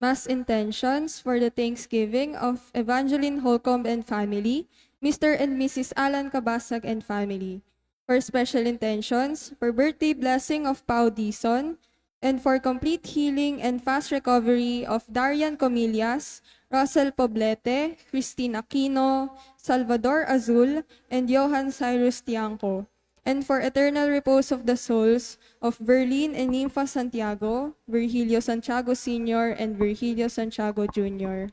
Mass intentions for the Thanksgiving of Evangeline Holcomb and family, Mr. and Mrs. Alan Cabasag and family. For special intentions, for birthday blessing of Pau Dison, and for complete healing and fast recovery of Darian Comillas, Russell Poblete, Christine Aquino, Salvador Azul, and Johan Cyrus Tiangco, and for eternal repose of the souls of Berlin and Nympha Santiago, Virgilio Santiago Sr., and Virgilio Santiago Jr.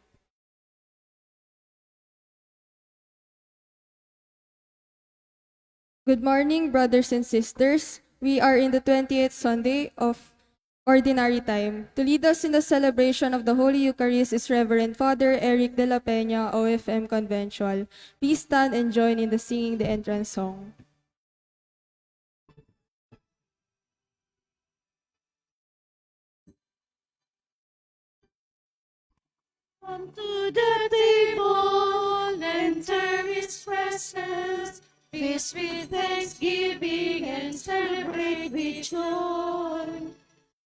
Good morning, brothers and sisters. We are in the 20th Sunday of Ordinary Time. To lead us in the celebration of the Holy Eucharist is Reverend Father Eric de la Peña, OFM Conventual. Please stand and join in the singing the entrance song. Come to the table, enter His presence, feast with thanksgiving and celebrate with joy.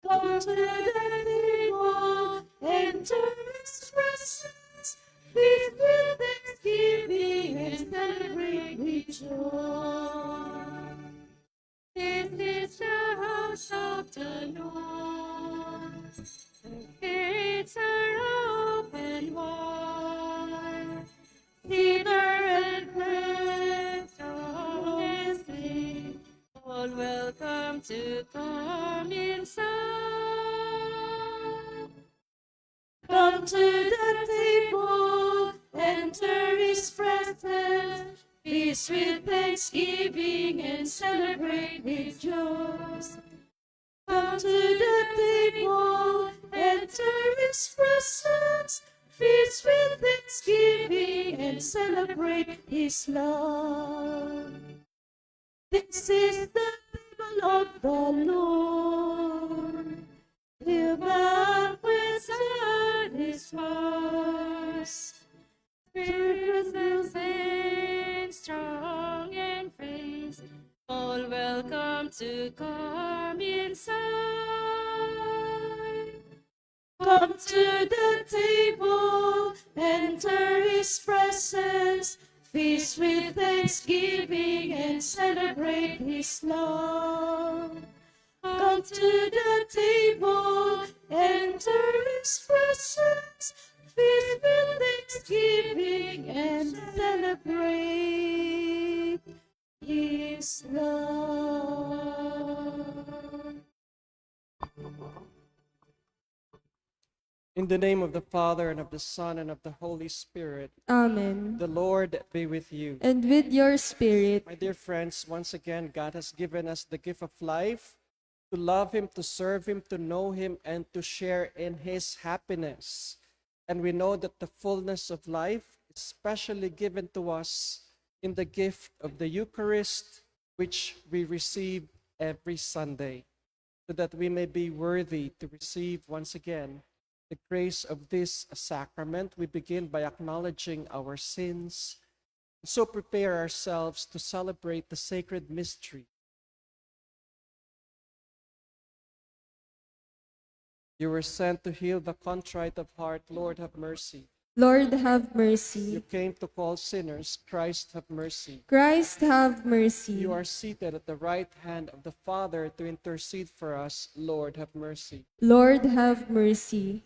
Come to the table, enter His presence, feast with thanksgiving and celebrate with joy. This is the house of the Lord. The gates are open wide. Cedar and pine, strong and sweet, all welcome to come inside. Come to the table, enter His presence, feast with thanksgiving and celebrate with joy. Come to the table, enter His presence, feast with thanksgiving and celebrate His love. This is the table of the Lord. The banquet satisfies. Spirits and saints, strong and praise, all welcome to come inside. Come to the table, enter His presence, feast with thanksgiving and celebrate His love. Come to the table, enter His presence, feast with thanksgiving and celebrate His love. In the name of the Father, and of the Son, and of the Holy Spirit. Amen. The Lord be with you. And with your spirit. My dear friends, once again, God has given us the gift of life, to love Him, to serve Him, to know Him, and to share in His happiness. And we know that the fullness of life is specially given to us in the gift of the Eucharist, which we receive every Sunday, so that we may be worthy to receive once again the grace of this sacrament. We begin by acknowledging our sins, and so prepare ourselves to celebrate the sacred mystery. You were sent to heal the contrite of heart. Lord, have mercy. Lord, have You mercy. came to call sinners. Christ, have mercy. Christ, have mercy. You are seated at the right hand of the Father to intercede for us. Lord, have mercy. Lord, have mercy.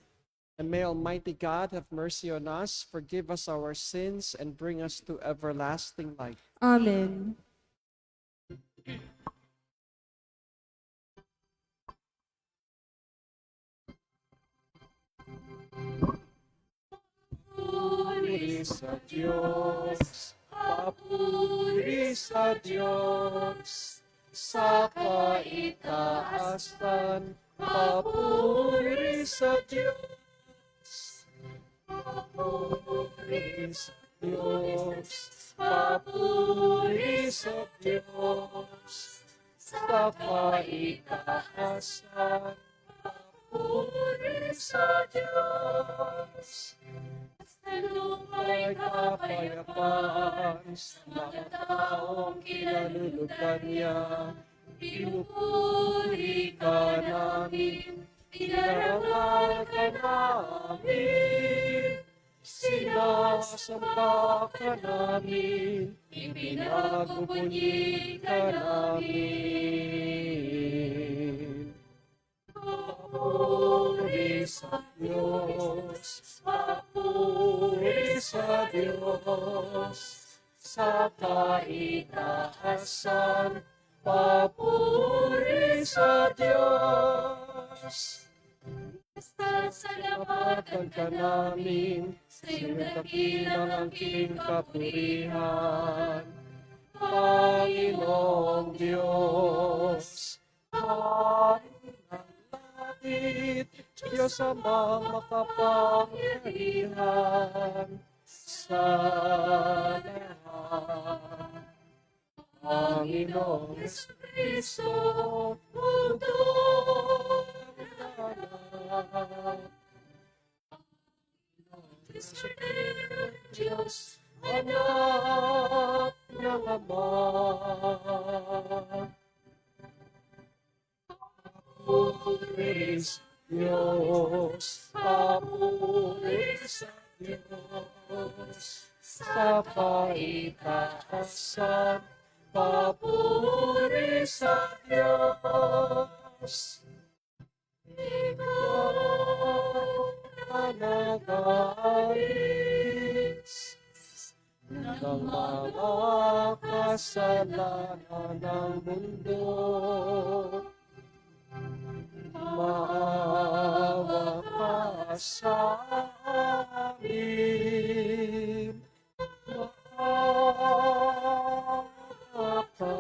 And may Almighty God have mercy on us, forgive us our sins, and bring us to everlasting life. Amen. Papuri sa Diyos, papuri sa Diyos, sa kaitaasan, papuri sa Diyos, papuri sa Diyos, papuri sa Diyos, sa kaitaasan, papuri sa Diyos. Sa lupa'y kapayapaan, sa mga taong kinalulugan niya, pinupuri ka namin, Pinarangal ka namin, sinasamba ka namin, ipinagbubunyi ka namin. Papuri sa Diyos, papuri sa Diyos, sa kaitaasan, papuri sa Diyos. Sasalamatan ka namin, sa iyong dakilang angking kapurihan. Panginoong Diyos, Hari ng langit, Diyos Amang makapangyarihan sa lahat. Panginoong Kristo, Pugong lahat. Diyos, anak ng Ama. Papuri sa Diyos, papuri sa Diyos, sa kaitaasan, papuri sa Diyos. Ikaw na nag-aalis ng mga kasalanan ng mundo. Maawa ka sa amin. Maawa ka.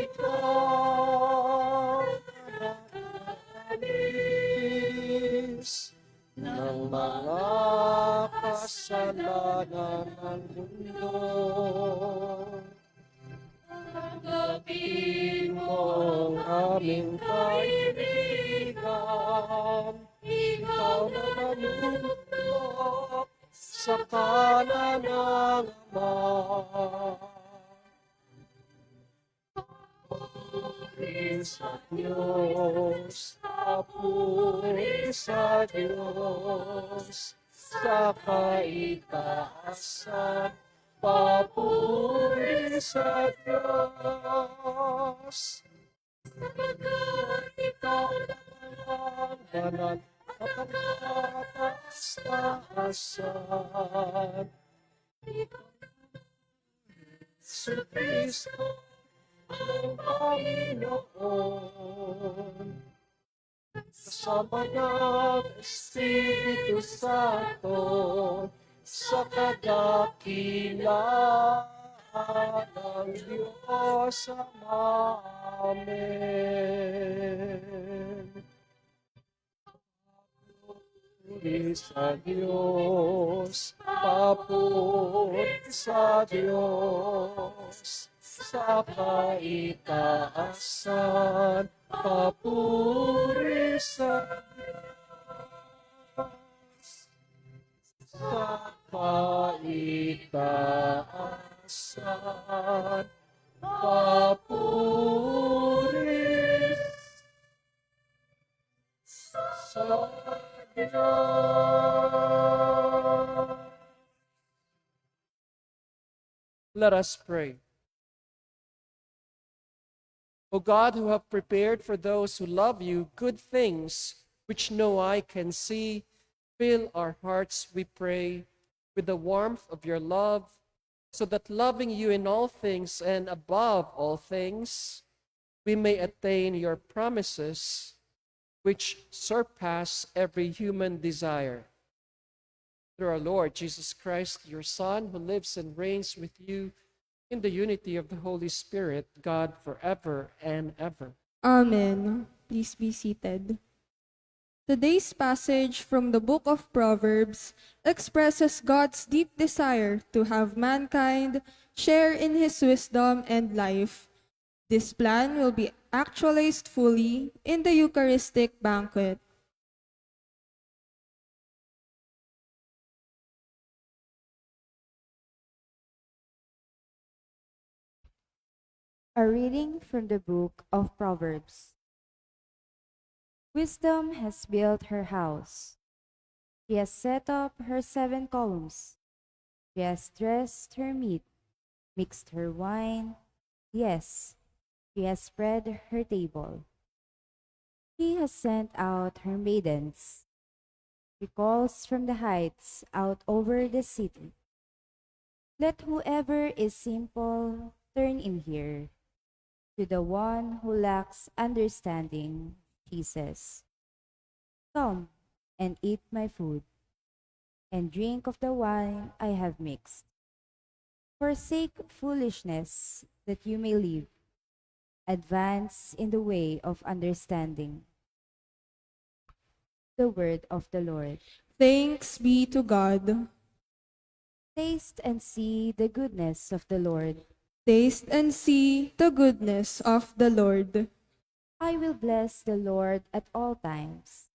Ikaw na nag-aalis ng mga kasalanan ng mundo. Tanggapin mo ang aming kaibigan, ikaw na nanunulok sa kanan ng Ama. Papuri sa Diyos, papuri sa Diyos, sa kaitaasan, papuri sa Diyos. Sapagkat ikaw naman banal at ang kataas-taasan. Ikaw si Kristo ang Panginoon. Kasama ng Espiritu Santo, sa kadakilaan ng Diyos Ama. Amen. Papuri sa Diyos, papuri sa Diyos, sa kaitaasan, papuri sa Diyos, sa kaitaasan, papuri sa Diyos. Let us pray. O God, who have prepared for those who love you good things which no eye can see, fill our hearts, we pray, with the warmth of your love, so that loving you in all things and above all things, we may attain your promises, which surpass every human desire. Through our Lord Jesus Christ, your Son, who lives and reigns with you in the unity of the Holy Spirit, God, forever and ever. Amen. Please be seated. Today's passage from the book of Proverbs expresses God's deep desire to have mankind share in his wisdom and life. This plan will be actualized fully in the Eucharistic banquet. A reading from the book of Proverbs. Wisdom has built her house. She has set up her 7 columns. She has dressed her meat, mixed her wine. Yes, she has spread her table. She has sent out her maidens. She calls from the heights out over the city. Let whoever is simple turn in here. To the one who lacks understanding, she says, come and eat my food, and drink of the wine I have mixed. Forsake foolishness that you may live. Advance in the way of understanding. The word of the Lord. Thanks be to God. Taste and see the goodness of the Lord. Taste and see the goodness of the Lord. I will bless the Lord at all times.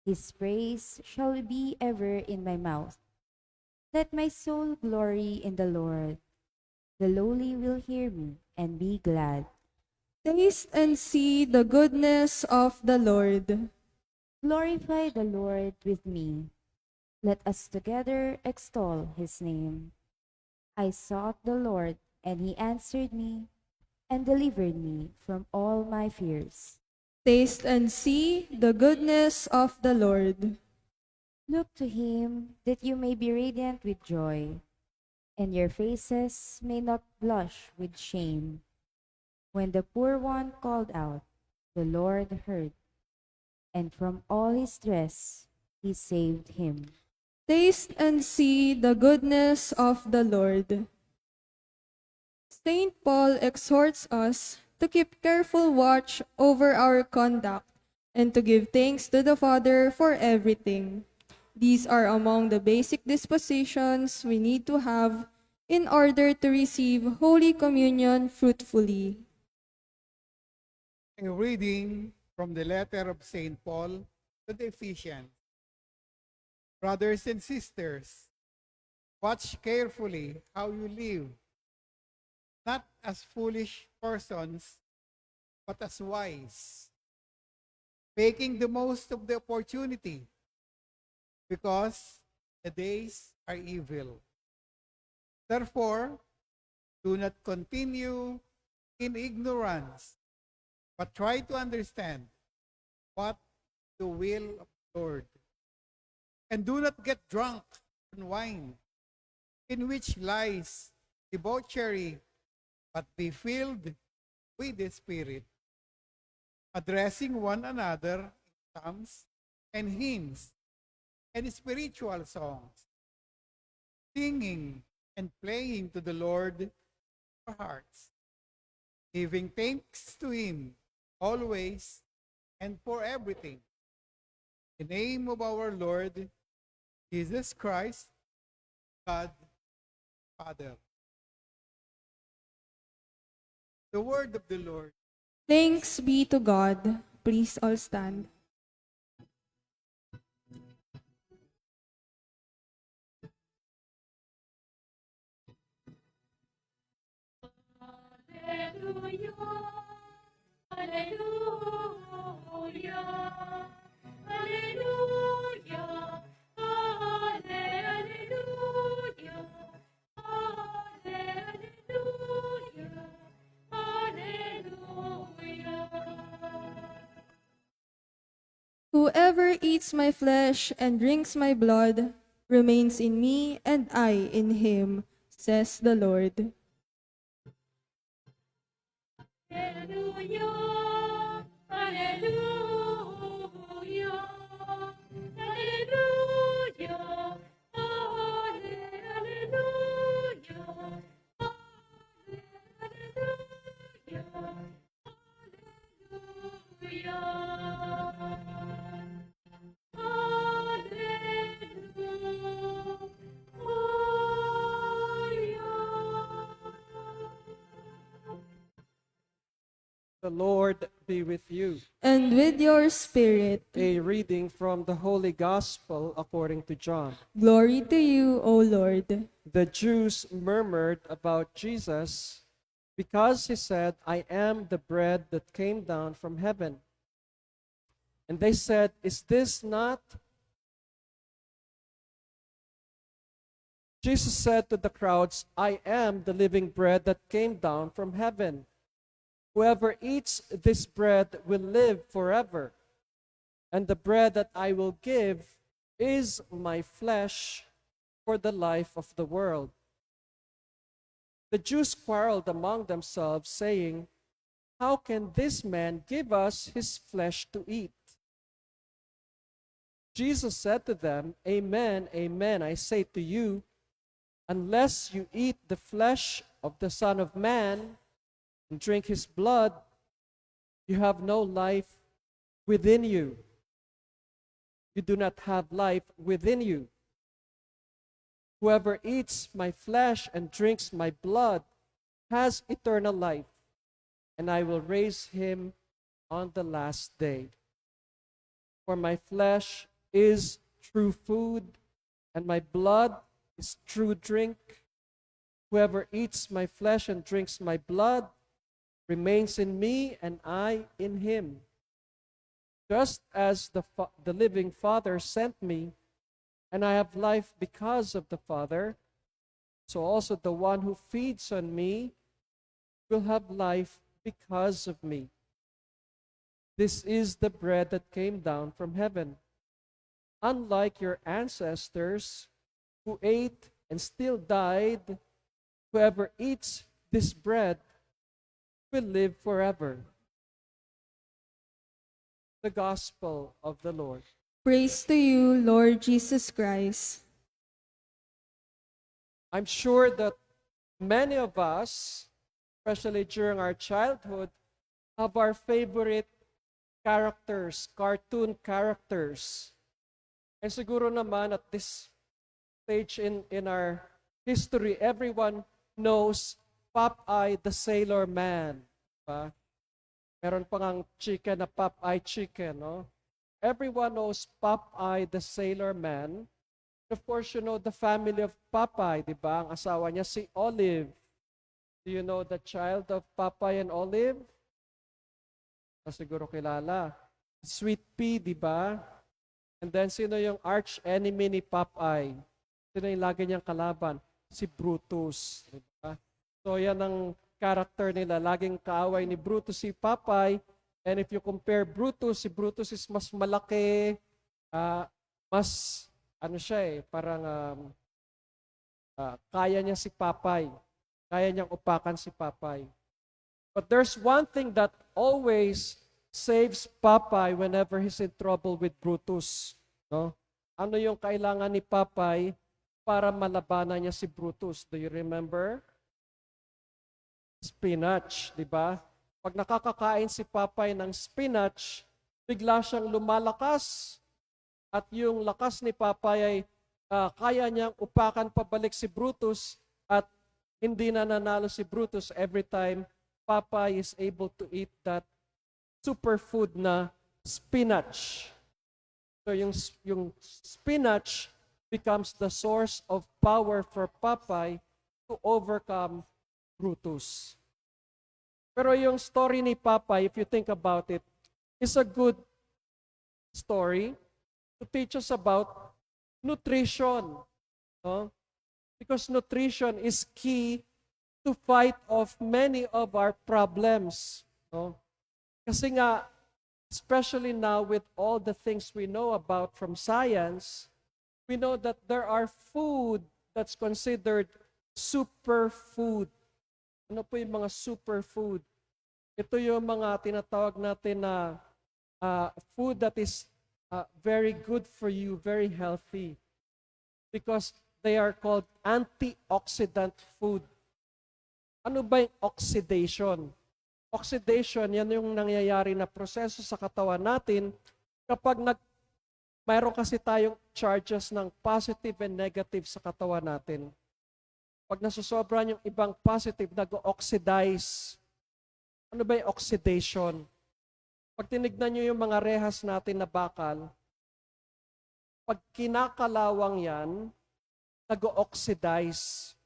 His praise shall be ever in my mouth. Let my soul glory in the Lord. The lowly will hear me and be glad. Taste and see the goodness of the Lord. Glorify the Lord with me. Let us together extol his name. I sought the Lord, and he answered me and delivered me from all my fears. Taste and see the goodness of the Lord. Look to him that you may be radiant with joy, and your faces may not blush with shame. When the poor one called out, the Lord heard, and from all his stress he saved him. Taste and see the goodness of the Lord. Saint Paul exhorts us to keep careful watch over our conduct and to give thanks to the Father for everything. These are among the basic dispositions we need to have in order to receive Holy Communion fruitfully. A reading from the letter of St. Paul to the Ephesians. Brothers and sisters, watch carefully how you live, not as foolish persons, but as wise, making the most of the opportunity, because the days are evil. Therefore, do not continue in ignorance, but try to understand what the will of the Lord. And do not get drunk on wine, in which lies debauchery, but be filled with the Spirit, addressing one another in psalms and hymns and spiritual songs, singing and playing to the Lord your hearts, giving thanks to Him always and for everything. In the name of our Lord Jesus Christ, God, Father. The word of the Lord. Thanks be to God. Please all stand. Hallelujah, hallelujah, hallelujah, hallelujah, hallelujah, hallelujah. Whoever eats my flesh and drinks my blood remains in me and I in him, says the Lord. Hallelujah, hallelujah, hallelujah, hallelujah, hallelujah, hallelujah. The Lord be with you. And with your spirit, A reading from the Holy Gospel according to John. glory to you, O Lord. The Jews murmured about Jesus because he said, I am the bread that came down from heaven. And they said, "Is this not?" Jesus said to the crowds, "I am the living bread that came down from heaven. Whoever eats this bread will live forever. And the bread that I will give is my flesh for the life of the world." The Jews quarreled among themselves, saying, "How can this man give us his flesh to eat?" Jesus said to them, "Amen, amen, I say to you, unless you eat the flesh of the Son of Man and drink his blood, you have no life within you. You do not have life within you. Whoever eats my flesh and drinks my blood has eternal life, and I will raise him on the last day. For my flesh is true food, and my blood is true drink. Whoever eats my flesh and drinks my blood remains in me, and I in him. Just as the living Father sent me, and I have life because of the Father, so also the one who feeds on me will have life because of me. This is the bread that came down from heaven. Unlike your ancestors who ate and still died, whoever eats this bread will live forever." The Gospel of the Lord. Praise to you, Lord Jesus Christ. I'm sure that many of us, especially during our childhood, have our favorite characters, cartoon characters. And siguro naman at this stage in our history, everyone knows Popeye the Sailor Man. Diba? Meron pa ngang chicken na Popeye chicken, no? Everyone knows Popeye the Sailor Man. Of course, you know the family of Popeye, di ba? Ang asawa niya si Olive. Do you know the child of Popeye and Olive? Siguro kilala. Sweet Pea, di ba? And then, sino yung arch enemy ni Popeye? Sino yung lagi niyang kalaban? Si Brutus. Di ba? So, yan ang character nila. Laging kaaway ni Brutus si Popeye. And if you compare Brutus, si Brutus is mas malaki, mas, ano siya parang kaya niya si Popeye. Kaya niyang upakan si Popeye. But there's one thing that always saves Popeye whenever he's in trouble with Brutus. No? Ano yung kailangan ni Popeye para malabanan niya si Brutus? Do you remember? Spinach, di ba? Pag nakakakain si Popeye ng spinach, bigla siyang lumalakas. At yung lakas ni Popeye ay kaya niyang upakan pabalik si Brutus at hindi na nanalo si Brutus every time Popeye is able to eat that superfood na spinach. So yung spinach becomes the source of power for Popeye to overcome Brutus. Pero yung story ni Popeye, if you think about it, is a good story to teach us about nutrition. No? Because nutrition is key to fight off many of our problems. No? Kasi nga, especially now with all the things we know about from science, we know that there are food that's considered superfood. Ano po yung mga superfood? Ito yung mga tinatawag natin na food that is very good for you, very healthy. Because they are called antioxidant food. Ano ba yung oxidation? Oxidation, yan yung nangyayari na proseso sa katawan natin kapag mayroon kasi tayong charges ng positive and negative sa katawan natin. Pag nasusobran yung ibang positive, nag-oxidize. Ano ba yung oxidation? Pag tinignan nyo yung mga rehas natin na bakal, pag kinakalawang yan, nag-oxidize.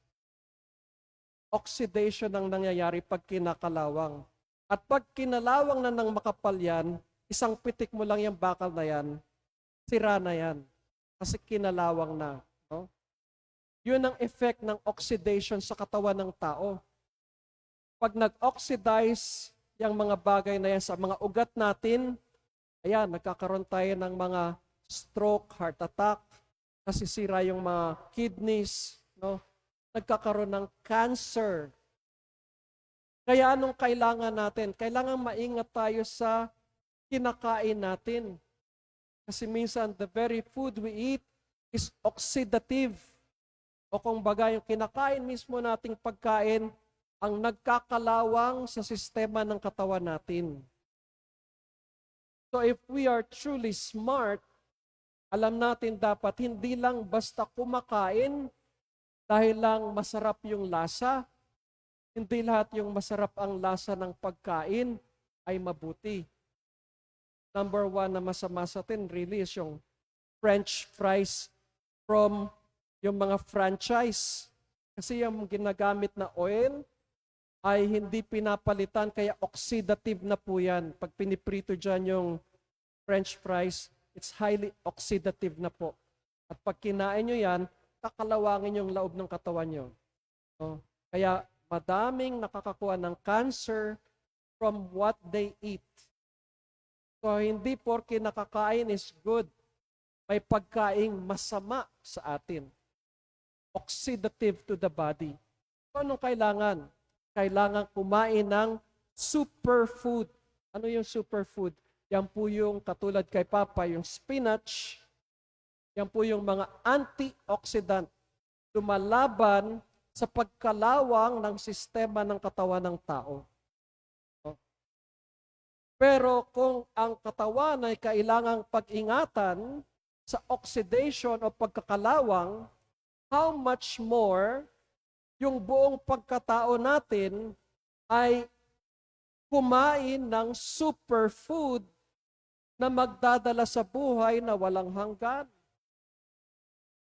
Oxidation ang nangyayari pag kinakalawang. At pag kinalawang na ng makapal yan, isang pitik mo lang yung bakal na yan, sira na yan. Kasi kinalawang na. No? Yun ang effect ng oxidation sa katawan ng tao. Pag nag-oxidize yung mga bagay na yan sa mga ugat natin, ayan, nagkakaroon tayo ng mga stroke, heart attack, nasisira yung mga kidneys, no? Nagkakaroon ng cancer. Kaya anong kailangan natin? Kailangan maingat tayo sa kinakain natin. Kasi minsan, the very food we eat is oxidative. O kung baga, yung kinakain mismo nating pagkain, ang nagkakalawang sa sistema ng katawan natin. So if we are truly smart, alam natin dapat hindi lang basta kumakain dahil lang masarap yung lasa. Hindi lahat yung masarap ang lasa ng pagkain ay mabuti. Number one na masama sa atin really is yung French fries from yung mga franchise. Kasi yung ginagamit na oil ay hindi pinapalitan, kaya oxidative na po yan. Pag piniprito dyan yung French fries, it's highly oxidative na po. At pag kinain nyo yan, kakalawangin yung laob ng katawan nyo. No? Kaya madaming nakakakuha ng cancer from what they eat. So hindi porke nakakain is good. May pagkaing masama sa atin. Oxidative to the body. So anong kailangan? Kailangan kumain ng superfood. Ano yung superfood? Yan po yung katulad kay Papa, yung spinach. Yan po yung mga antioxidant. Lumalaban sa pagkalawang ng sistema ng katawan ng tao. Pero kung ang katawan ay kailangang pag-ingatan sa oxidation o pagkakalawang, how much more yung buong pagkatao natin ay kumain ng superfood na magdadala sa buhay na walang hanggan.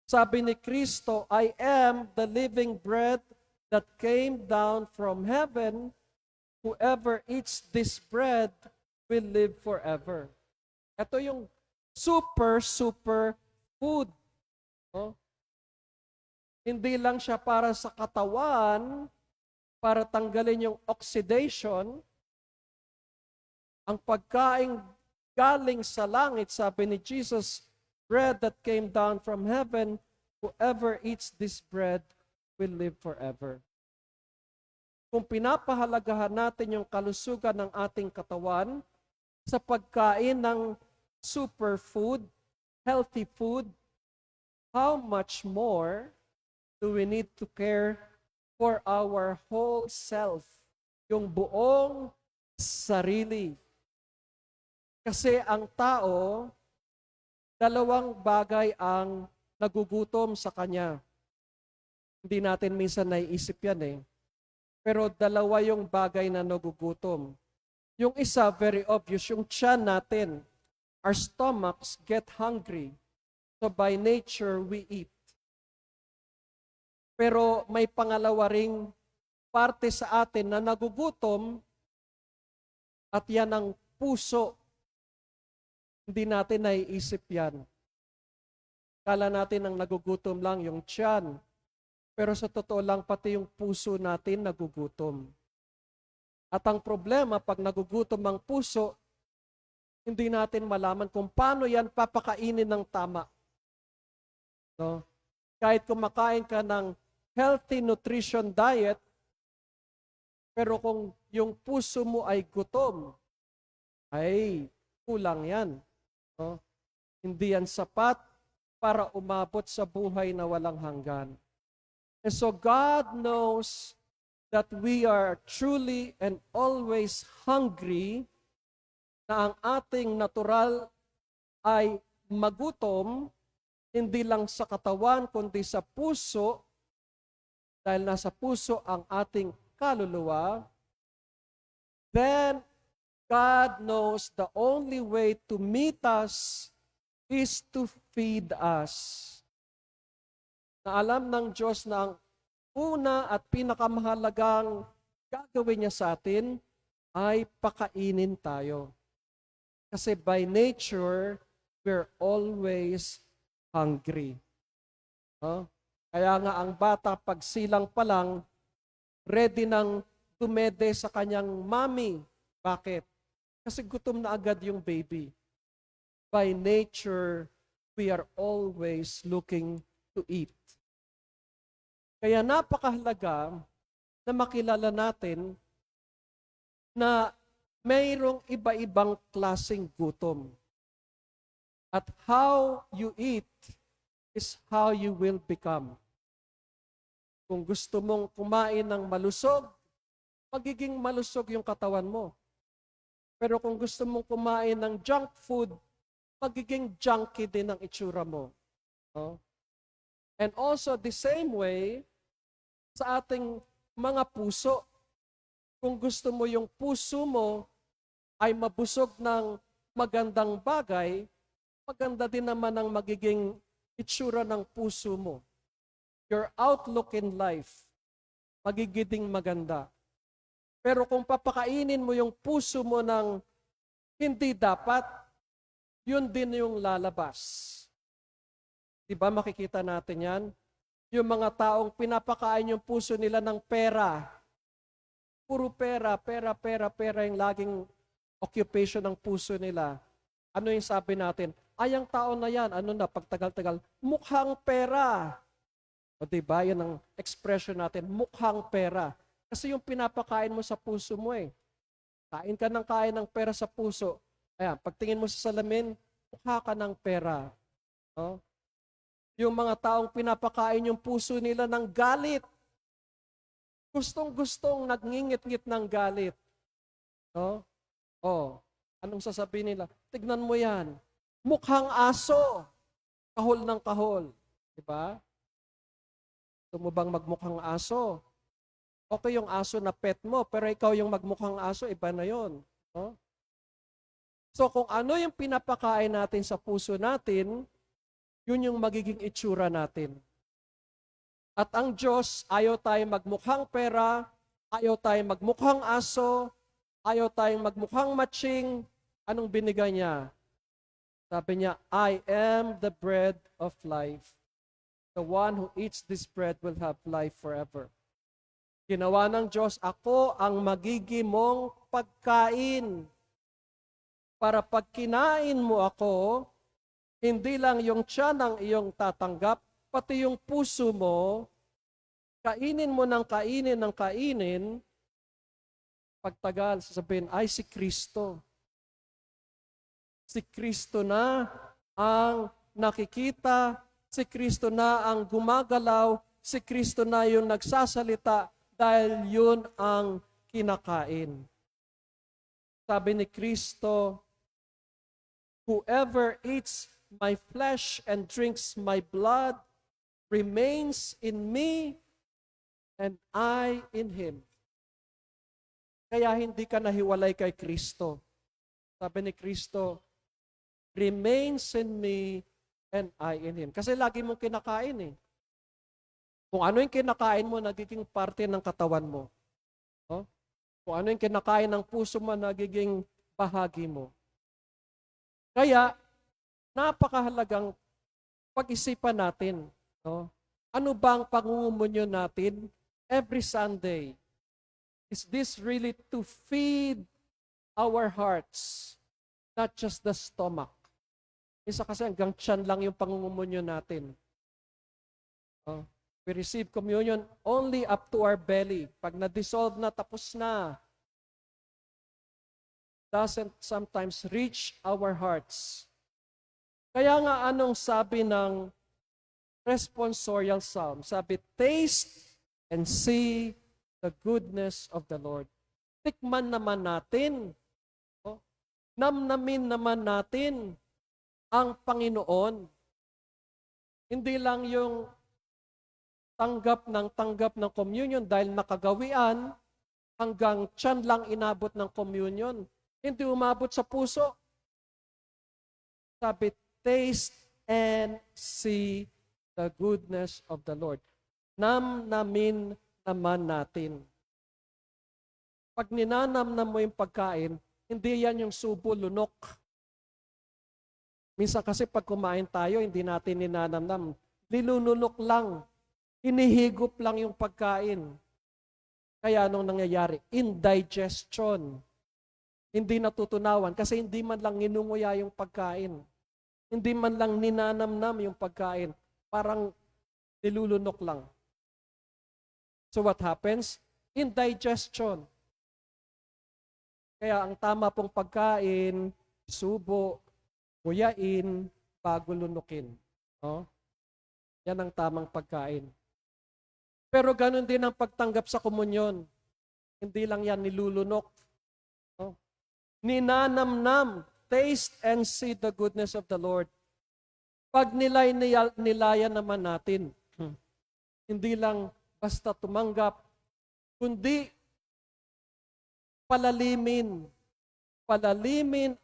Sabi ni Kristo, I am the living bread that came down from heaven. Whoever eats this bread will live forever. Ito yung super food. No? Hindi lang siya para sa katawan, para tanggalin yung oxidation. Ang pagkain galing sa langit, sabi ni Jesus, bread that came down from heaven, whoever eats this bread will live forever. Kung pinapahalagahan natin yung kalusugan ng ating katawan sa pagkain ng superfood, healthy food, how much more do we need to care for our whole self, yung buong sarili. Kasi ang tao, dalawang bagay ang nagugutom sa kanya. Hindi natin minsan naiisip yan eh. Pero dalawa yung bagay na nagugutom. Yung isa, very obvious, yung tiyan natin. Our stomachs get hungry. So by nature, we eat. Pero may pangalawa ring parte sa atin na nagugutom at yan ang puso. Hindi natin naiisip yan. Kala natin ang nagugutom lang yung tiyan. Pero sa totoo lang, pati yung puso natin nagugutom. At ang problema, pag nagugutom ang puso, hindi natin malaman kung paano yan papakainin ng tama. No? Kahit kumakain ka ng healthy nutrition diet, pero kung yung puso mo ay gutom, ay kulang yan. No? Hindi yan sapat para umabot sa buhay na walang hanggan. And so God knows that we are truly and always hungry, na ang ating natural ay magutom, hindi lang sa katawan, kundi sa puso, dahil nasa puso ang ating kaluluwa. Then, God knows the only way to meet us is to feed us. Na alam ng Diyos na ang una at pinakamahalagang gagawin niya sa atin ay pakainin tayo. Kasi by nature, we're always hungry. No? Kaya nga ang bata, pag silang pa lang, ready nang dumede sa kanyang mommy. Bakit? Kasi gutom na agad yung baby. By nature, we are always looking to eat. Kaya napakahalaga na makilala natin na mayroong iba-ibang klaseng gutom. At how you eat is how you will become. Kung gusto mong kumain ng malusog, magiging malusog yung katawan mo. Pero kung gusto mong kumain ng junk food, magiging junky din ang itsura mo. No? And also the same way, sa ating mga puso, kung gusto mo yung puso mo ay mabusog ng magandang bagay, maganda din naman ang magiging itsura ng puso mo. Your outlook in life, magiging maganda. Pero kung papakainin mo yung puso mo ng hindi dapat, yun din yung lalabas. Diba makikita natin yan? Yung mga taong pinapakain yung puso nila ng pera. Puro pera, pera, pera, pera yung laging occupation ng puso nila. Ano yung sabi natin? Ay, ang tao na yan, ano na, pagtagal-tagal, mukhang pera. O diba, yan ang expression natin, mukhang pera. Kasi yung pinapakain mo sa puso mo eh. Kain ka ng kain ng pera sa puso. Ayan, pagtingin mo sa salamin, mukha ka ng pera. No? Yung mga taong pinapakain yung puso nila ng galit. Gustong-gustong nagngingit-ngit ng galit. No? Oh, anong sasabihin nila? Tignan mo yan. Mukhang aso. Kahol ng kahol. Diba? Gusto mo bang magmukhang aso? Okay yung aso na pet mo, pero ikaw yung magmukhang aso, iba na yon. No? So kung ano yung pinapakain natin sa puso natin, yun yung magiging itsura natin. At ang Diyos, ayaw tayong magmukhang pera, ayaw tayong magmukhang aso, ayaw tayong magmukhang matching. Anong binigay niya? Sabi niya, I am the bread of life. The one who eats this bread will have life forever. Ginawa ng Diyos, ako ang magiging mong pagkain. Para pag kinain mo ako, hindi lang yung tiyan ang iyong tatanggap, pati yung puso mo, kainin mo ng kainin, pagtagal, sasabihin, ay si Kristo. Si Kristo na ang nakikita, si Kristo na ang gumagalaw, si Kristo na yung nagsasalita dahil yun ang kinakain. Sabi ni Kristo, whoever eats my flesh and drinks my blood remains in me and I in him. Kaya hindi ka nahiwalay kay Kristo. Sabi ni Kristo, remains in me and I in him. Kasi lagi mong kinakain eh. Kung ano yung kinakain mo, nagiging parte ng katawan mo. No? Kung ano yung kinakain ng puso mo, nagiging bahagi mo. Kaya, napakahalagang pag-isipan natin. No? Ano bang pangungumunyo natin every Sunday? Is this really to feed our hearts, not just the stomach? Isa kasi hanggang tiyan lang yung pangungumunyo natin. No? We receive communion only up to our belly. Pag na-dissolve na, tapos na. Doesn't sometimes reach our hearts. Kaya nga anong sabi ng responsorial psalm? Sabi, taste and see the goodness of the Lord. Tikman naman natin. Oh, namnamin naman natin ang Panginoon. Hindi lang yung tanggap ng communion dahil nakagawian, hanggang tiyan lang inabot ng communion. Hindi umabot sa puso. Sabi, taste and see the goodness of the Lord. Namnamin naman natin. Pag ninanamnam mo yung pagkain, hindi yan yung subo, lunok. Minsan kasi pag kumain tayo, hindi natin ninanamnam. Nilununok lang. Hinihigop lang yung pagkain. Kaya anong nangyayari? Indigestion. Hindi natutunawan kasi hindi man lang ninunguya yung pagkain. Hindi man lang ninanamnam yung pagkain. Parang nilulunok lang. So what happens? Indigestion. Kaya ang tama pong pagkain, subo, nguyain, bago lunukin. No? Yan ang tamang pagkain. Pero ganun din ang pagtanggap sa komunyon. Hindi lang yan nilulunok. No? Ninanamnam, taste and see the goodness of the Lord. Pag nilayan naman natin, hindi lang basta tumanggap, kundi palalimin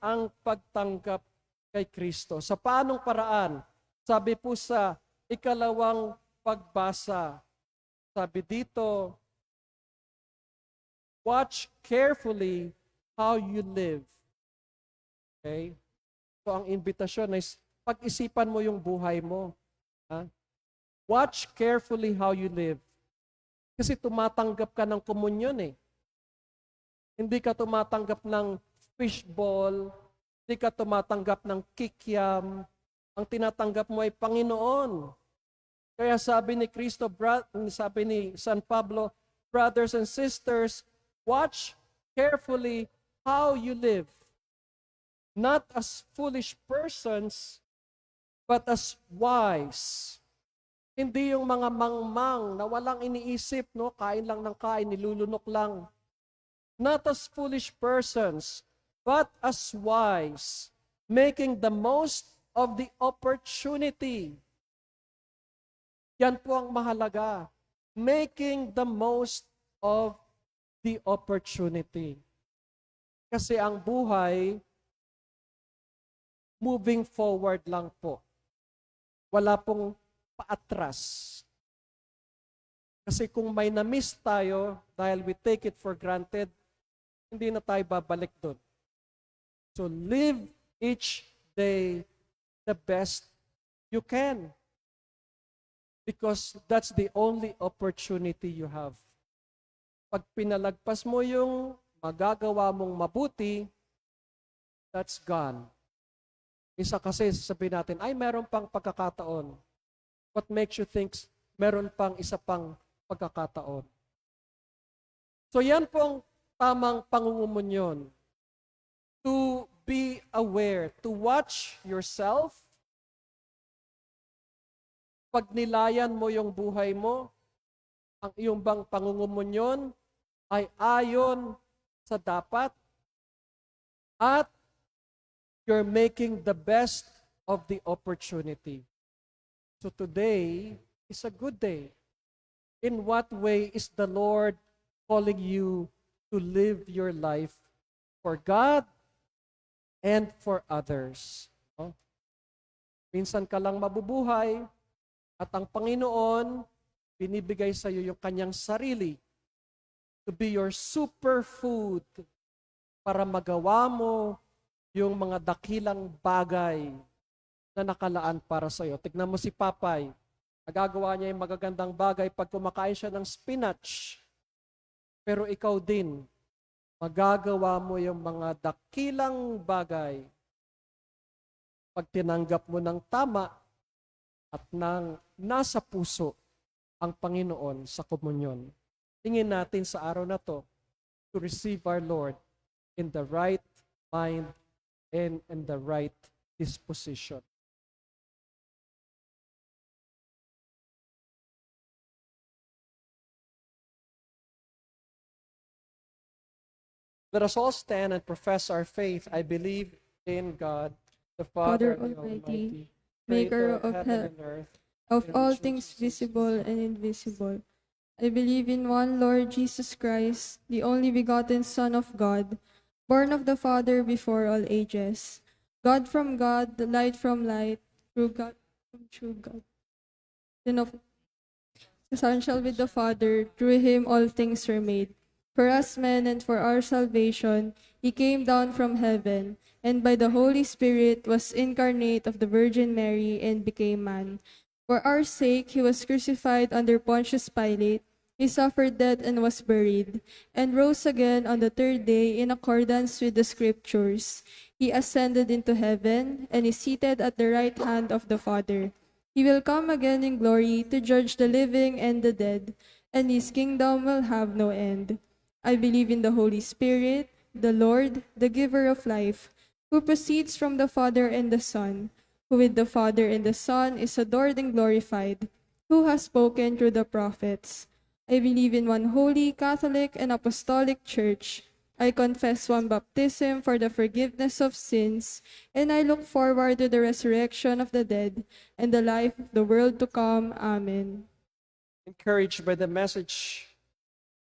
ang pagtanggap kay Kristo. Sa paanong paraan? Sabi po sa ikalawang pagbasa, sabi dito, watch carefully how you live. Okay? So ang invitasyon is pag-isipan mo yung buhay mo. Ha? Watch carefully how you live. Kasi tumatanggap ka ng komunyon eh. Hindi ka tumatanggap ng fishball, hindi ka tumatanggap ng kikiam. Ang tinatanggap mo ay Panginoon. Kaya sabi ni Cristo, sabi ni San Pablo, brothers and sisters, watch carefully how you live. Not as foolish persons, but as wise. Hindi yung mga mangmang na walang iniisip, no? Kain lang ng kain, nilulunok lang. Not as foolish persons, but as wise, making the most of the opportunity. Yan po ang mahalaga. Making the most of the opportunity. Kasi ang buhay, moving forward lang po. Wala pong paatras. Kasi kung may na-miss tayo dahil we take it for granted, hindi na tayo babalik doon. So live each day the best you can. Because that's the only opportunity you have. Pag pinalagpas mo yung magagawa mong mabuti, that's gone. Isa kasi sabihin natin, ay meron pang pagkakataon. What makes you think meron pang isa pang pagkakataon? So yan po ang tamang pangungumunyon. To be aware, to watch yourself. Pag nilayan mo yung buhay mo, ang iyong bang pangungumunyon ay ayon sa dapat at you're making the best of the opportunity. So today is a good day. In what way is the Lord calling you to live your life for God and for others? No? Minsan ka lang mabubuhay at ang Panginoon binibigay sa iyo yung kanyang sarili to be your superfood para magawa mo yung mga dakilang bagay na nakalaan para sa iyo. Tignan mo si Papay. Nagagawa niya yung magagandang bagay pag kumakain siya ng spinach. Pero ikaw din, magagawa mo yung mga dakilang bagay pag tinanggap mo ng tama at nang nasa puso ang Panginoon sa komunyon. Tingin natin sa araw na to to receive our Lord in the right mind and in the right disposition. Let us all stand and profess our faith. I believe in God, the Father, Father the Almighty, Almighty, maker of heaven and earth, of and all which things exists. visible and invisible. I believe in one Lord Jesus Christ, the only begotten Son of God, born of the Father before all ages. God from God, the light from light, true God from true God. Then of essential with the Father, through him all things were made. For us men and for our salvation, he came down from heaven, and by the Holy Spirit was incarnate of the Virgin Mary and became man. For our sake he was crucified under Pontius Pilate. He suffered death and was buried, and rose again on the third day in accordance with the Scriptures. He ascended into heaven, and is seated at the right hand of the Father. He will come again in glory to judge the living and the dead, and his kingdom will have no end. I believe in the Holy Spirit, the Lord, the giver of life, who proceeds from the Father and the Son, who with the Father and the Son is adored and glorified, who has spoken through the prophets. I believe in one holy, Catholic, and Apostolic Church. I confess one baptism for the forgiveness of sins, and I look forward to the resurrection of the dead and the life of the world to come. Amen. Encouraged by the message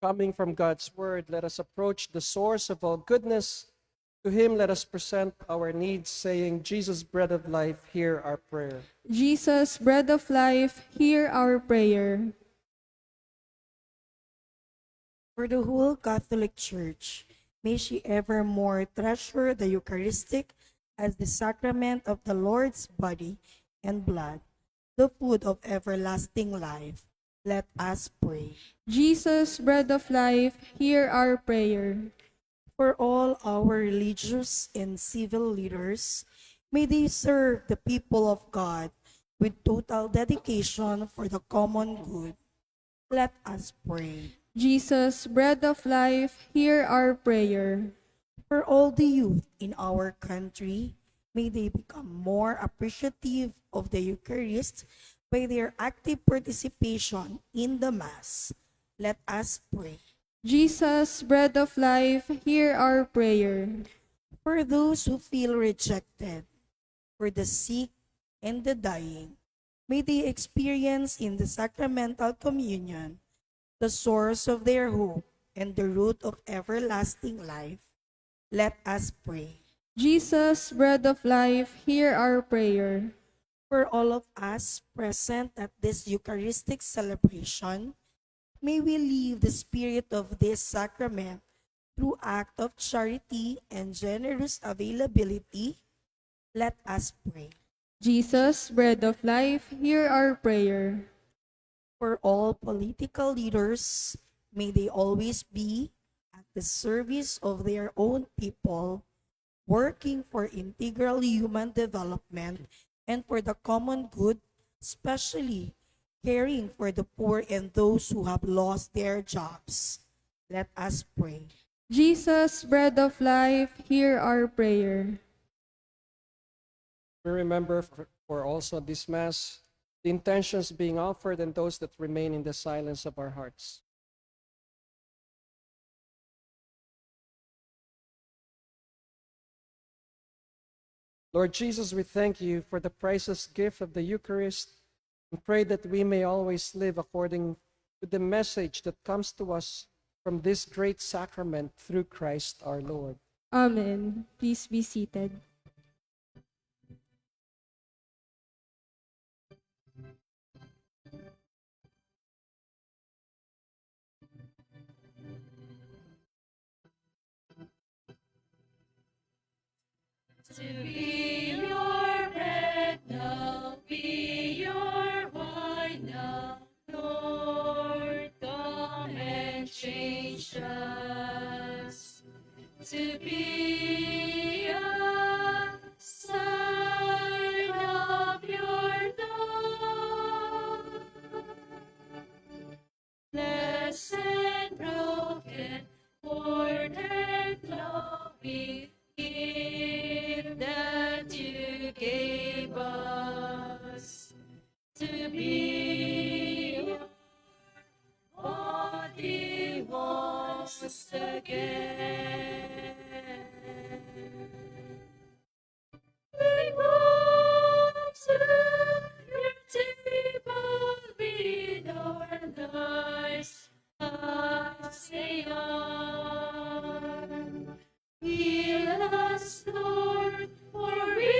coming from God's word, let us approach the source of all goodness. To him let us present our needs, saying, Jesus, bread of life, hear our prayer. Jesus, bread of life, hear our prayer. For the whole Catholic Church, may she evermore treasure the Eucharistic as the sacrament of the Lord's body and blood, the food of everlasting life. Let us pray. Jesus, bread of life, hear our prayer. For all our religious and civil leaders, may they serve the people of God with total dedication for the common good. Let us pray. Jesus, bread of life, hear our prayer. For all the youth in our country, may they become more appreciative of the Eucharist by their active participation in the Mass. Let us pray. Jesus, bread of life, hear our prayer. For those who feel rejected, for the sick and the dying, may they experience in the sacramental communion the source of their hope and the root of everlasting life. Let us pray. Jesus, bread of life, hear our prayer. For all of us present at this Eucharistic celebration, may we live the spirit of this sacrament through act of charity and generous availability. Let us pray. Jesus, bread of life, hear our prayer. For all political leaders, may they always be at the service of their own people, working for integral human development and for the common good, especially caring for the poor and those who have lost their jobs. Let us pray. Jesus, bread of life, hear our prayer. We remember for also this Mass, the intentions being offered and those that remain in the silence of our hearts. Lord Jesus, we thank you for the priceless gift of the Eucharist and pray that we may always live according to the message that comes to us from this great sacrament through Christ our Lord. Amen. Please be seated. To be your bread now, be your wine now, Lord, come and change us. To be a sign of your love, blessed and broken, worn and glowing, gift that you gave us to be your body once again. We come to your table with our lives as they are. Heal us, Lord, for we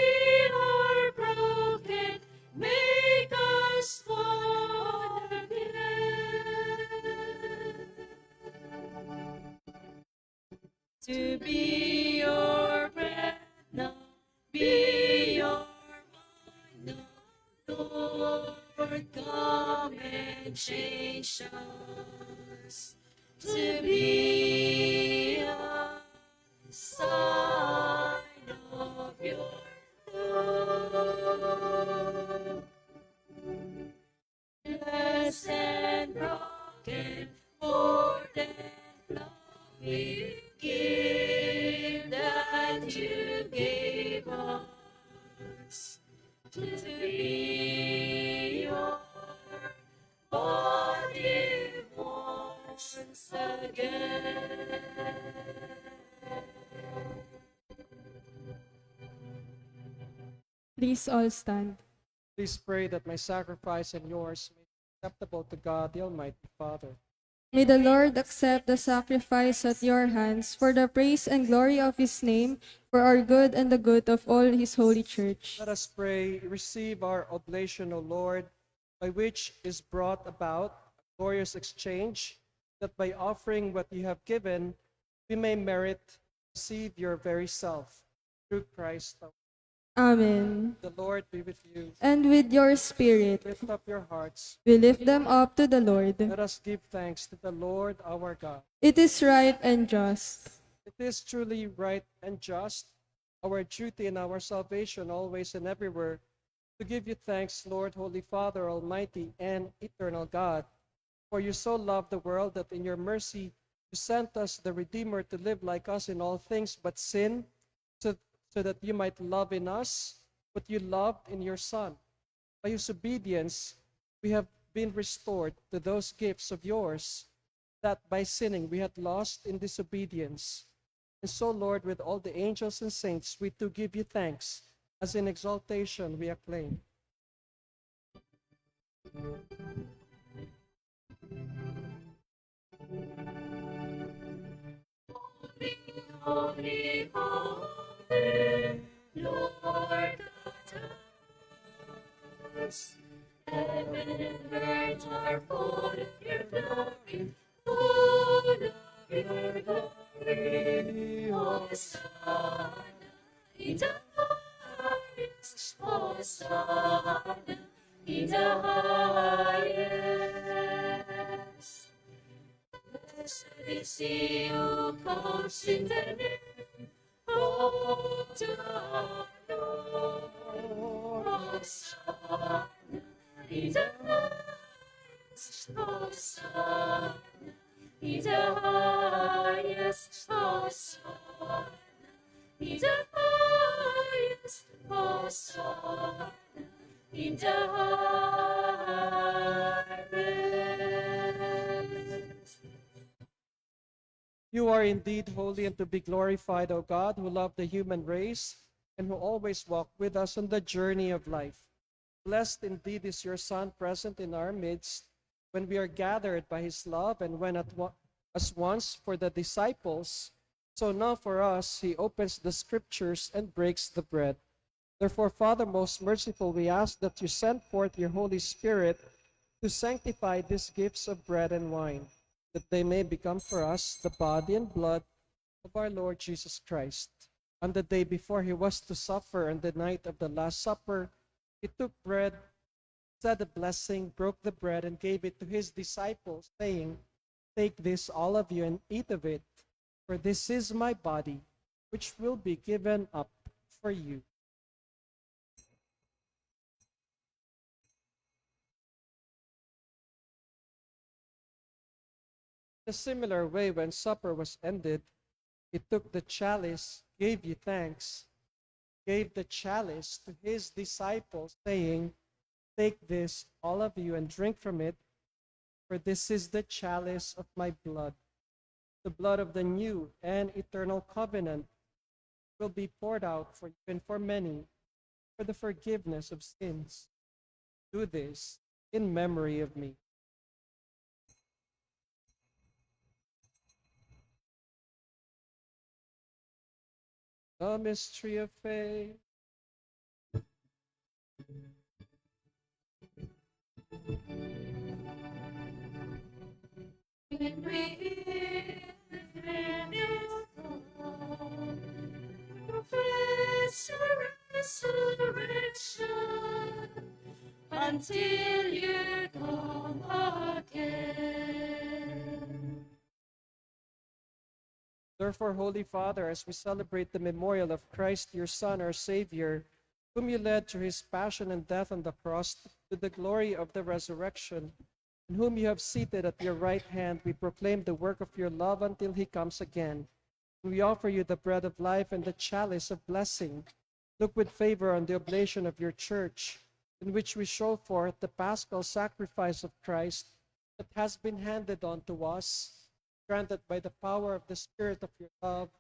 are broken. Make us whole again. To be your bread now, change us to be a sign of your love. Blessed and broken, more than love we give that you gave us to be your body once again. Please all stand. Please pray that my sacrifice and yours may be acceptable to God, the Almighty Father. May the Lord accept the sacrifice at your hands for the praise and glory of his name, for our good and the good of all his holy church. Let us pray, receive our oblation, O Lord, by which is brought about a glorious exchange, that by offering what you have given, we may merit to receive your very self. Through Christ, our Amen. the Lord be with you. And with your spirit, Lift up your hearts. we lift them up to the Lord. Let us give thanks to the Lord our God. It is right and just. It is truly right and just, our duty and our salvation always and everywhere, to give you thanks, Lord, Holy Father, Almighty and eternal God. For you so loved the world that in your mercy you sent us the Redeemer to live like us in all things but sin, so that you might love in us what you loved in your Son. By whose obedience we have been restored to those gifts of yours that by sinning we had lost in disobedience. And so, Lord, with all the angels and saints, we too give you thanks, as in exaltation we acclaim. Holy, holy, Lord God of us. Heaven and earth are full of your glory, full of your glory. Hosanna in the highest, Hosanna in the highest. Blessed is he who comes in the name of the Lord. Hosanna in the highest, Hosanna in the highest, Hosanna in the highest, Hosanna in the highest. You are indeed holy and to be glorified, O God, who love the human race and who always walk with us on the journey of life. Blessed indeed is your Son present in our midst when we are gathered by his love, and when as once for the disciples, so now for us he opens the scriptures and breaks the bread. Therefore, Father most merciful, we ask that you send forth your Holy Spirit to sanctify these gifts of bread and wine, that they may become for us the body and blood of our Lord Jesus Christ. On the day before he was to suffer, on the night of the Last Supper, he took bread, said a blessing, broke the bread, and gave it to his disciples, saying, "Take this, all of you, and eat of it, for this is my body, which will be given up for you." In a similar way, when supper was ended, he took the chalice, gave you thanks, gave the chalice to his disciples, saying, "Take this, all of you, and drink from it, for this is the chalice of my blood, the blood of the new and eternal covenant, will be poured out for you and for many for the forgiveness of sins. Do this in memory of me." The mystery of faith. When we hear the Savior's call, profess your resurrection until you come. come again. Therefore, Holy Father, as we celebrate the memorial of Christ, your Son, our Savior, whom you led through his passion and death on the cross to the glory of the resurrection, and whom you have seated at your right hand, we proclaim the work of your love until he comes again. We offer you the bread of life and the chalice of blessing. Look with favor on the oblation of your church, in which we show forth the paschal sacrifice of Christ that has been handed on to us. Granted by the power of the Spirit of your love,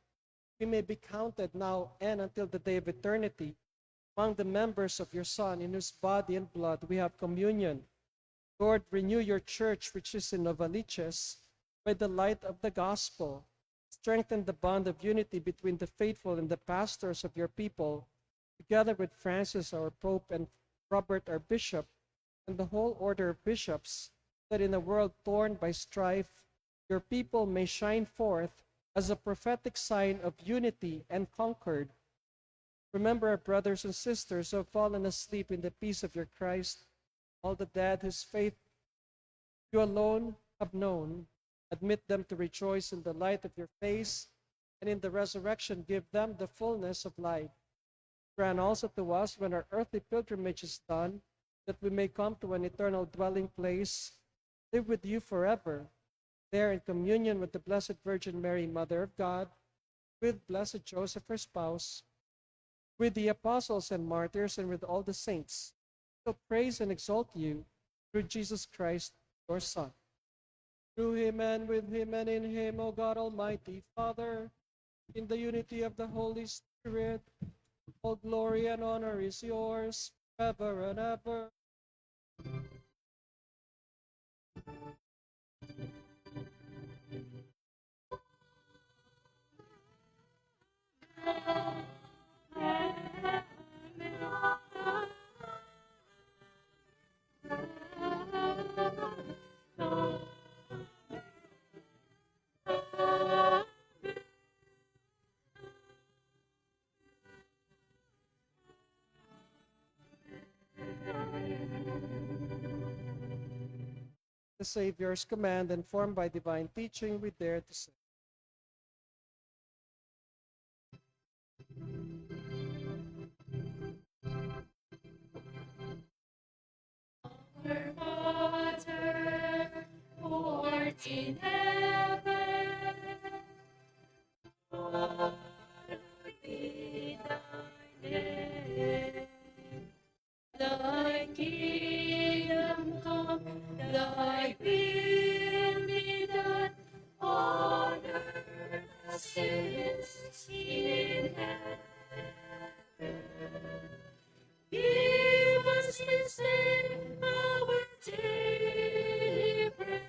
we may be counted now and until the day of eternity among the members of your Son, in whose body and blood we have communion. Lord, renew your church which is in Novaliches by the light of the gospel. Strengthen the bond of unity between the faithful and the pastors of your people, together with Francis, our Pope, and Robert, our Bishop, and the whole order of bishops, that in a world torn by strife, your people may shine forth as a prophetic sign of unity and concord. Remember our brothers and sisters who have fallen asleep in the peace of your Christ, all the dead whose faith you alone have known. Admit them to rejoice in the light of your face, and in the resurrection give them the fullness of life. Grant also to us, when our earthly pilgrimage is done, that we may come to an eternal dwelling place, live with you forever, there in communion with the Blessed Virgin Mary, Mother of God, with blessed Joseph, her spouse, with the apostles and martyrs, and with all the saints, shall praise and exalt you through Jesus Christ, your Son. Through him and with him and in him, O God Almighty, Father, in the unity of the Holy Spirit, all glory and honor is yours forever and ever. The Savior's command, informed by divine teaching, we dare to say, Our Father, who art in heaven, hallowed be thy name. Thy kingdom come, thy will be done on earth as it is in heaven. Give us this day our daily bread,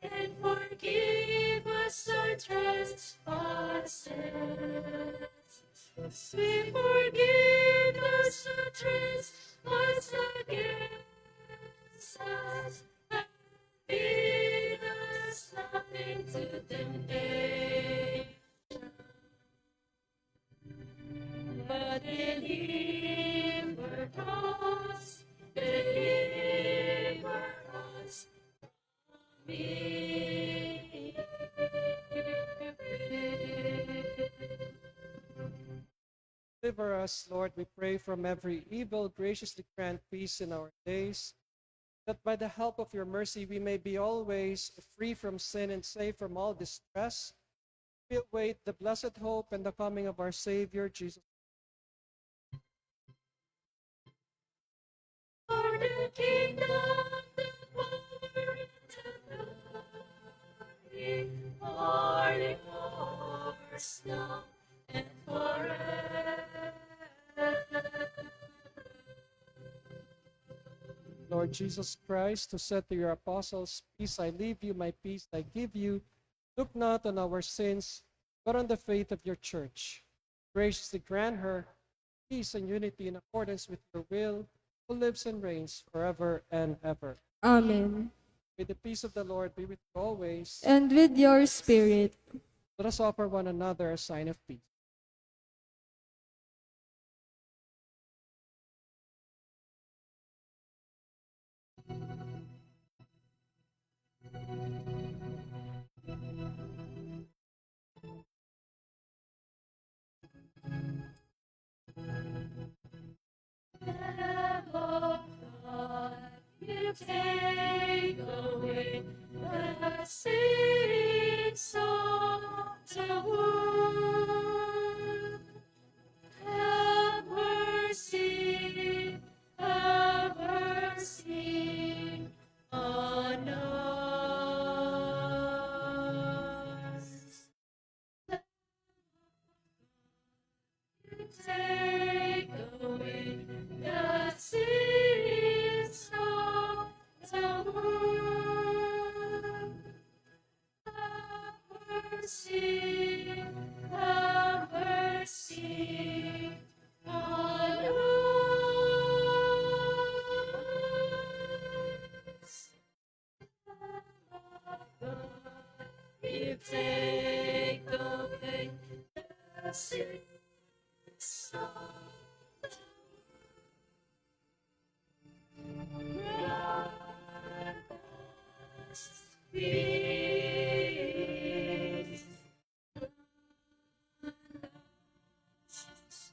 and forgive us our trespasses, as we forgive those who trespass against us. And lead us not into temptation, but deliver us from evil. deliver us, Lord, we pray, from every evil. Graciously grant peace in our days, that by the help of your mercy we may be always free from sin and safe from all distress. We await the blessed hope and the coming of our Savior, Jesus. For the kingdom, the power, and the glory are yours now and forever. Lord Jesus Christ, who said to your apostles, "Peace I leave you, my peace I give you," look not on our sins, but on the faith of your church. Graciously grant her peace and unity in accordance with your will, who lives and reigns forever and ever. Amen. May the peace of the Lord be with you always. And with your spirit. Let us offer one another a sign of peace. You take away the sins of the world. Have mercy on us. You take away the sins of the world. Have mercy on us. You take away the sins of the world. Peace.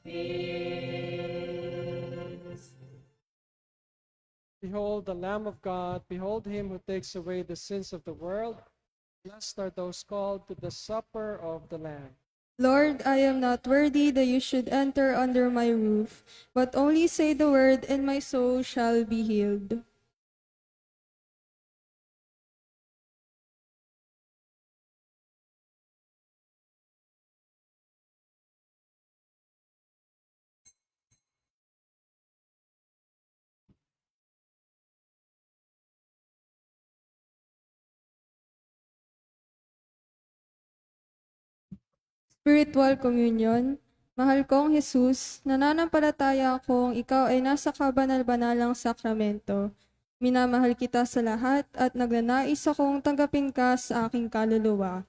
Peace. Behold the Lamb of God, behold him who takes away the sins of the world. Blessed are those called to the supper of the Lamb. Lord, I am not worthy that you should enter under my roof, but only say the word, and my soul shall be healed. Spiritual Communion. Mahal kong Jesus, nananampalataya akong ikaw ay nasa kabanal-banalang sakramento. Minamahal kita sa lahat at nagnanais akong tanggapin ka sa aking kaluluwa.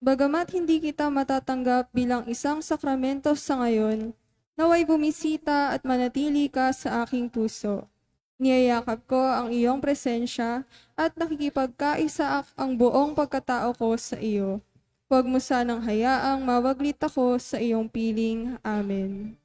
Bagamat hindi kita matatanggap bilang isang sakramento sa ngayon, naway bumisita at manatili ka sa aking puso. Niyayakap ko ang iyong presensya at nakikipagkaisa ang buong pagkatao ko sa iyo. Huwag mo sanang hayaang mawaglit ako sa iyong piling. Amen.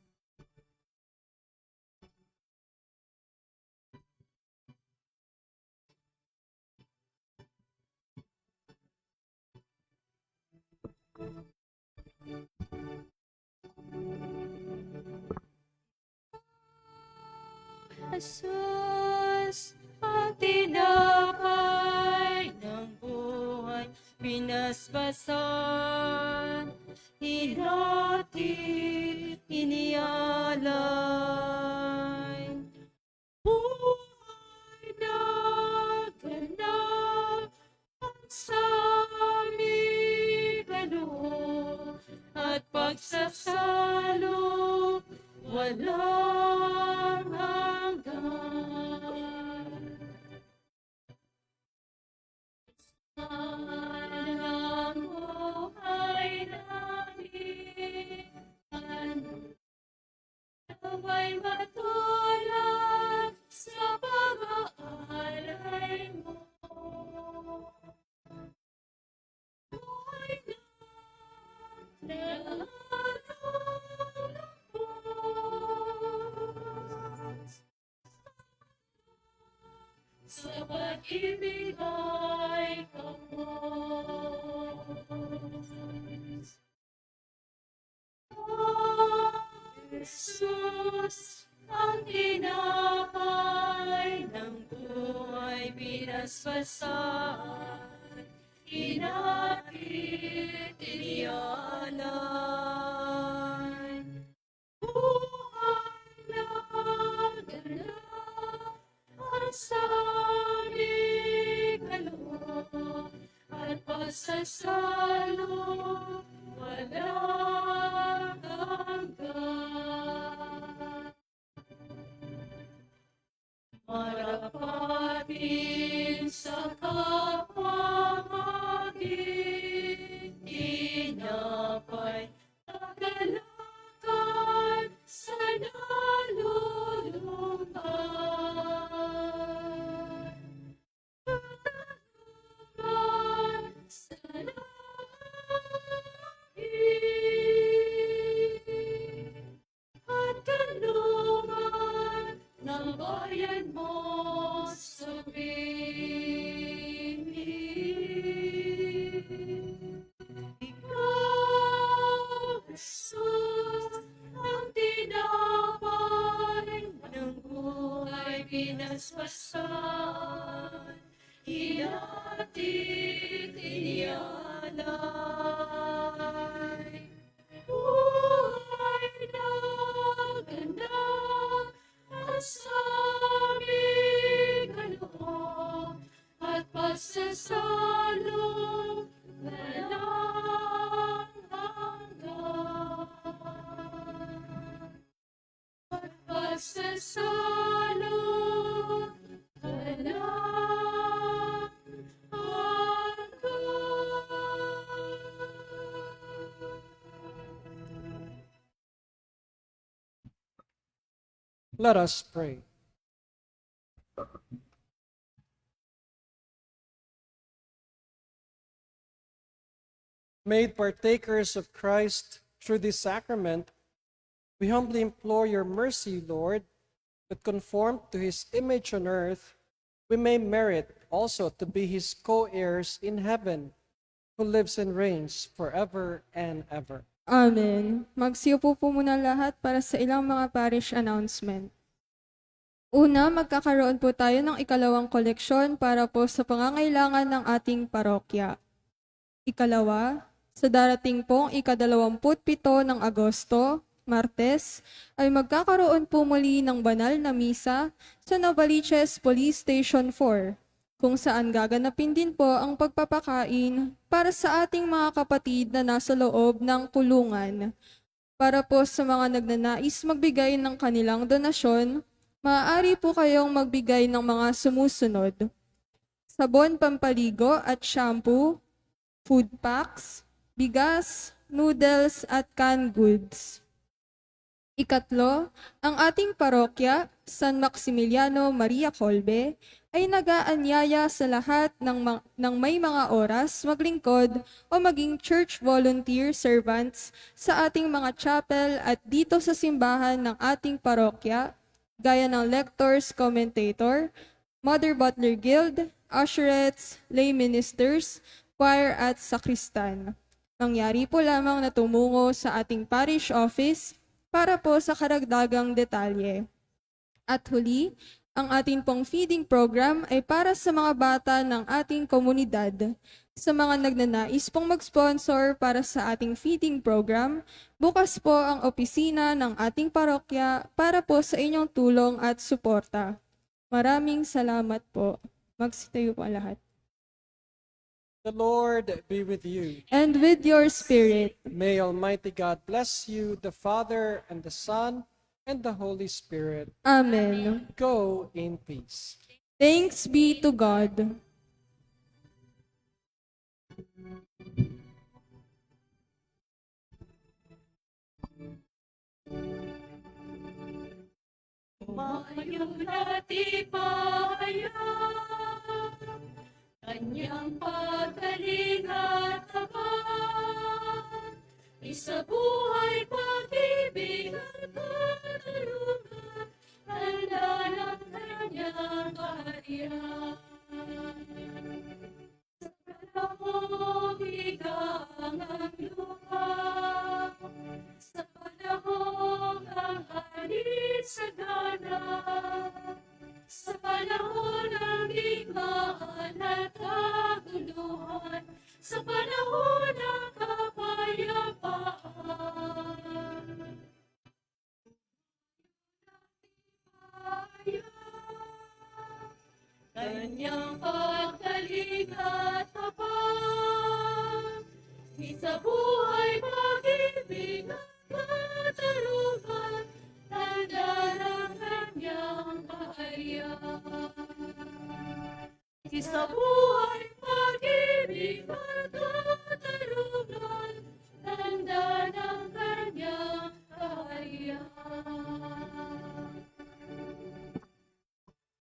Jesus, ang tinapay ng buhay, pinaspasan, hinati, inialay. Buhay na ganap ang saming kaloob at pagsasalo walang hanggan. Ang buhay namin, naway matulad sa pag-aalay mo. Buhay na nalulungkot sa pag-ibig ay kapos. Jesus, ang tinapay ng buhay, pinaspasan, inakit, inialay. Buhay na ganap ang saming kaloob at pagsasalo walang hanggan. Marapatin sa kapamagin, tinapay, tagalakad sa nalulungan. Tagalakad sa langit at kanlungan ng bayan mo sa basbasan, hinatid, inialay. Buhay na ganda at sa aming kaloob at pagsasalo walang hanggan. At pagsasalo walang hanggan. Let us pray. Made partakers of Christ through this sacrament, we humbly implore your mercy, Lord, that conformed to his image on earth, we may merit also to be his co-heirs in heaven, who lives and reigns forever and ever. Amen. Magsiupo po muna lahat para sa ilang mga parish announcement. Una, magkakaroon po tayo ng ikalawang koleksyon para po sa pangangailangan ng ating parokya. Ikalawa, sa darating pong ika-27 ng Agosto, Martes, ay magkakaroon po muli ng banal na misa sa Novaliches Police Station 4, kung saan gaganapin din po ang pagpapakain para sa ating mga kapatid na nasa loob ng kulungan. Para po sa mga nagnanais magbigay ng kanilang donasyon, maaari po kayong magbigay ng mga sumusunod: sabon pampaligo at shampoo, food packs, bigas, noodles at canned goods. Ikatlo, ang ating parokya, San Maximiliano Maria Colbe, ay nag-aanyaya sa lahat ng may mga oras maglingkod o maging church volunteer servants sa ating mga chapel at dito sa simbahan ng ating parokya, gaya ng lectors, commentator, Mother Butler Guild, usherettes, lay ministers, choir at sakristan. Nangyari po lamang na tumungo sa ating parish office para po sa karagdagang detalye. At huli, ang ating pong feeding program ay para sa mga bata ng ating komunidad. Sa mga nagnanais pong mag-sponsor para sa ating feeding program, bukas po ang opisina ng ating parokya para po sa inyong tulong at suporta. Maraming salamat po. Magsitayo po ang lahat. The Lord be with you. And with your spirit. May Almighty God bless you, the Father and the Son and the Holy Spirit. Amen. Go in peace. Thanks be to God. Umayo natin pahayag, kanyang pagkaling at habag, isa buhay pag-ibig at katarungan, tanda ng kanyang kaharian. Sa panahong higang ang lupa, sa panahong ang halit sa gana, sa panahon ng digmaan at kaguluhan, sa panahon ng kapayapaan. Kanyang pagkaling at habag, isa buhay pag-ibig at katarungan, tanda ng kanyang kaharian. Isa buhay